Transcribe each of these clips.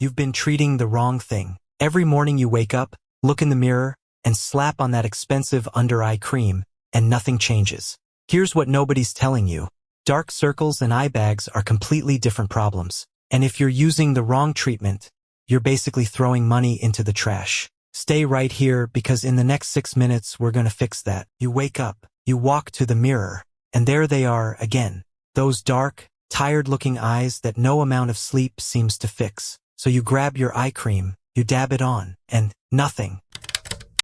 You've been treating the wrong thing. Every morning you wake up, look in the mirror, and slap on that expensive under-eye cream, and nothing changes. Here's what nobody's telling you. Dark circles and eye bags are completely different problems. And if you're using the wrong treatment, you're basically throwing money into the trash. Stay right here because in the next 6 minutes we're gonna fix that. You wake up, you walk to the mirror, and there they are again. Those dark, tired-looking eyes that no amount of sleep seems to fix. So you grab your eye cream, you dab it on, and nothing.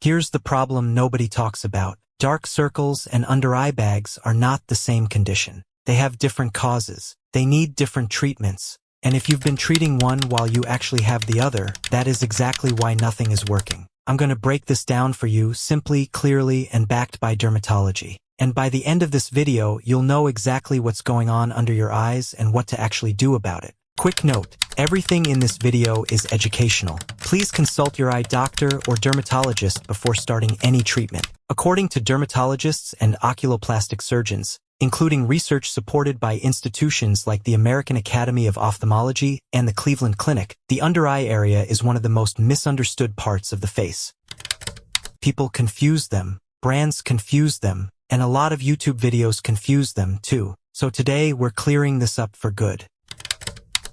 Here's the problem nobody talks about. Dark circles and under-eye bags are not the same condition. They have different causes. They need different treatments. And if you've been treating one while you actually have the other, that is exactly why nothing is working. I'm going to break this down for you simply, clearly, and backed by dermatology. And by the end of this video, you'll know exactly what's going on under your eyes and what to actually do about it. Quick note, everything in this video is educational. Please consult your eye doctor or dermatologist before starting any treatment. According to dermatologists and oculoplastic surgeons, including research supported by institutions like the American Academy of Ophthalmology and the Cleveland Clinic, the under-eye area is one of the most misunderstood parts of the face. People confuse them, brands confuse them, and a lot of YouTube videos confuse them too. So today we're clearing this up for good.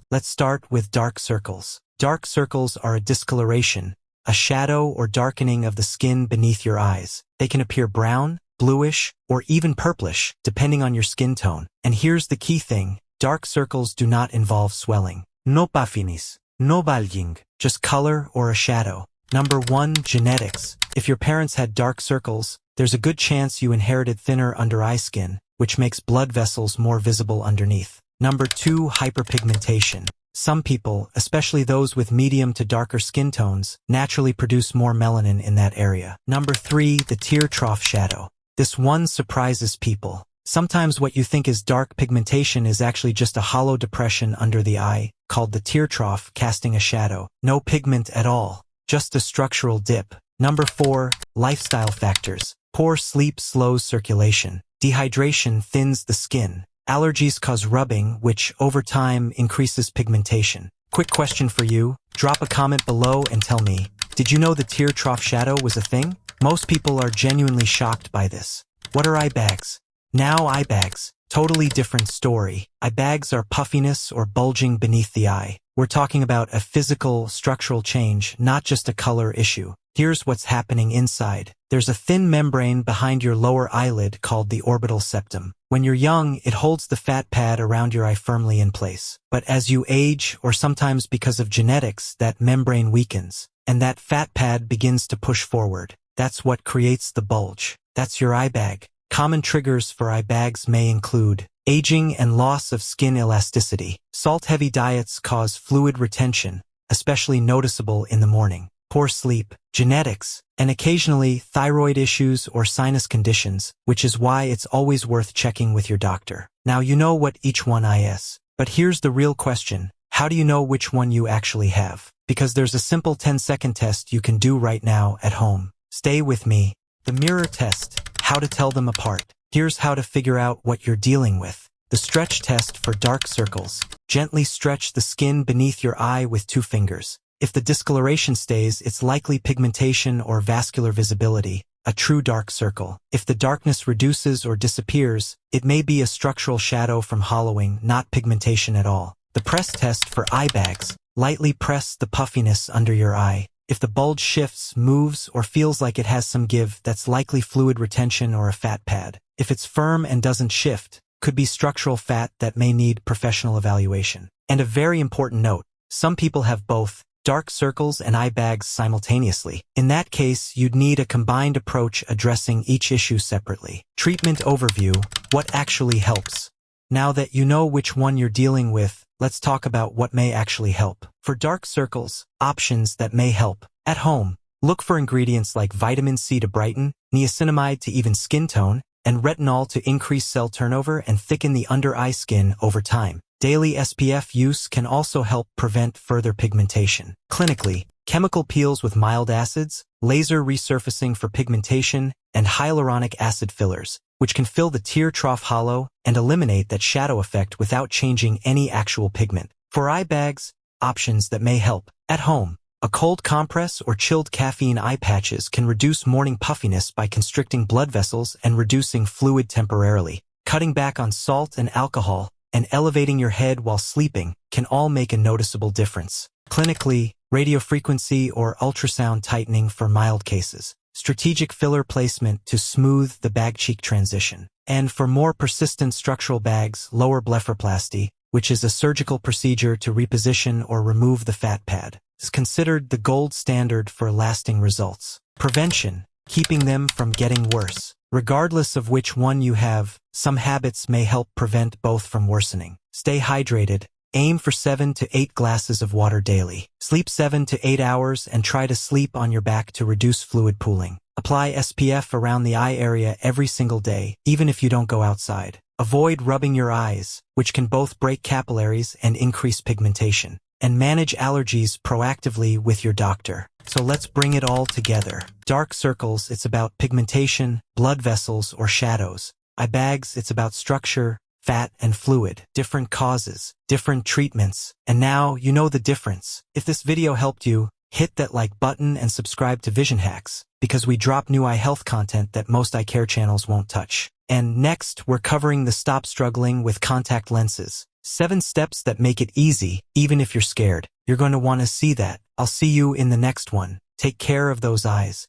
Let's start with dark circles. Dark circles are a discoloration, a shadow or darkening of the skin beneath your eyes. They can appear brown, bluish, or even purplish, depending on your skin tone. And here's the key thing, dark circles do not involve swelling. No puffiness, no bulging, just color or a shadow. Number 1, genetics. If your parents had dark circles, there's a good chance you inherited thinner under-eye skin, which makes blood vessels more visible underneath. Number 2, hyperpigmentation. Some people, especially those with medium to darker skin tones, naturally produce more melanin in that area. Number 3, the tear trough shadow. This one surprises people. Sometimes what you think is dark pigmentation is actually just a hollow depression under the eye, called the tear trough, casting a shadow. No pigment at all, just a structural dip. Number 4, lifestyle factors. Poor sleep slows circulation. Dehydration thins the skin. Allergies cause rubbing, which, over time, increases pigmentation. Quick question for you. Drop a comment below and tell me, did you know the tear trough shadow was a thing? Most people are genuinely shocked by this. What are eye bags? Now eye bags. Totally different story. Eye bags are puffiness or bulging beneath the eye. We're talking about a physical, structural change, not just a color issue. Here's what's happening inside. There's a thin membrane behind your lower eyelid called the orbital septum. When you're young, it holds the fat pad around your eye firmly in place. But as you age, or sometimes because of genetics, that membrane weakens, and that fat pad begins to push forward. That's what creates the bulge. That's your eye bag. Common triggers for eye bags may include aging and loss of skin elasticity. Salt-heavy diets cause fluid retention, especially noticeable in the morning. Poor sleep, genetics, and occasionally thyroid issues or sinus conditions, which is why it's always worth checking with your doctor. Now you know what each one is. But here's the real question. How do you know which one you actually have? Because there's a simple 10-second test you can do right now at home. Stay with me. The mirror test. How to tell them apart. Here's how to figure out what you're dealing with. The stretch test for dark circles. Gently stretch the skin beneath your eye with 2 fingers. If the discoloration stays, it's likely pigmentation or vascular visibility, a true dark circle. If the darkness reduces or disappears, it may be a structural shadow from hollowing, not pigmentation at all. The press test for eye bags. Lightly press the puffiness under your eye. If the bulge shifts, moves, or feels like it has some give, that's likely fluid retention or a fat pad. If it's firm and doesn't shift, could be structural fat that may need professional evaluation. And a very important note, some people have both dark circles and eye bags simultaneously. In that case, you'd need a combined approach addressing each issue separately. Treatment overview. What actually helps? Now that you know which one you're dealing with, let's talk about what may actually help. For dark circles, options that may help. At home, look for ingredients like vitamin C to brighten, niacinamide to even skin tone, and retinol to increase cell turnover and thicken the under-eye skin over time. Daily SPF use can also help prevent further pigmentation. Clinically, chemical peels with mild acids, laser resurfacing for pigmentation, and hyaluronic acid fillers, which can fill the tear trough hollow and eliminate that shadow effect without changing any actual pigment. For eye bags, options that may help. At home, a cold compress or chilled caffeine eye patches can reduce morning puffiness by constricting blood vessels and reducing fluid temporarily. Cutting back on salt and alcohol and elevating your head while sleeping can all make a noticeable difference. Clinically, radiofrequency or ultrasound tightening for mild cases. Strategic filler placement to smooth the bag cheek transition. And for more persistent structural bags, lower blepharoplasty, which is a surgical procedure to reposition or remove the fat pad, is considered the gold standard for lasting results. Prevention, keeping them from getting worse. Regardless of which one you have, some habits may help prevent both from worsening. Stay hydrated. Aim for 7 to 8 glasses of water daily. Sleep 7 to 8 hours and try to sleep on your back to reduce fluid pooling. Apply SPF around the eye area every single day, even if you don't go outside. Avoid rubbing your eyes, which can both break capillaries and increase pigmentation. And manage allergies proactively with your doctor. So let's bring it all together. Dark circles, it's about pigmentation, blood vessels, or shadows. Eye bags, it's about structure, fat, and fluid. Different causes, different treatments, and now you know the difference. If this video helped you, hit that like button and subscribe to Vision Hacks, because we drop new eye health content that most eye care channels won't touch. And next, we're covering the stop struggling with contact lenses. 7 steps that make it easy, even if you're scared. You're going to want to see that. I'll see you in the next one. Take care of those eyes.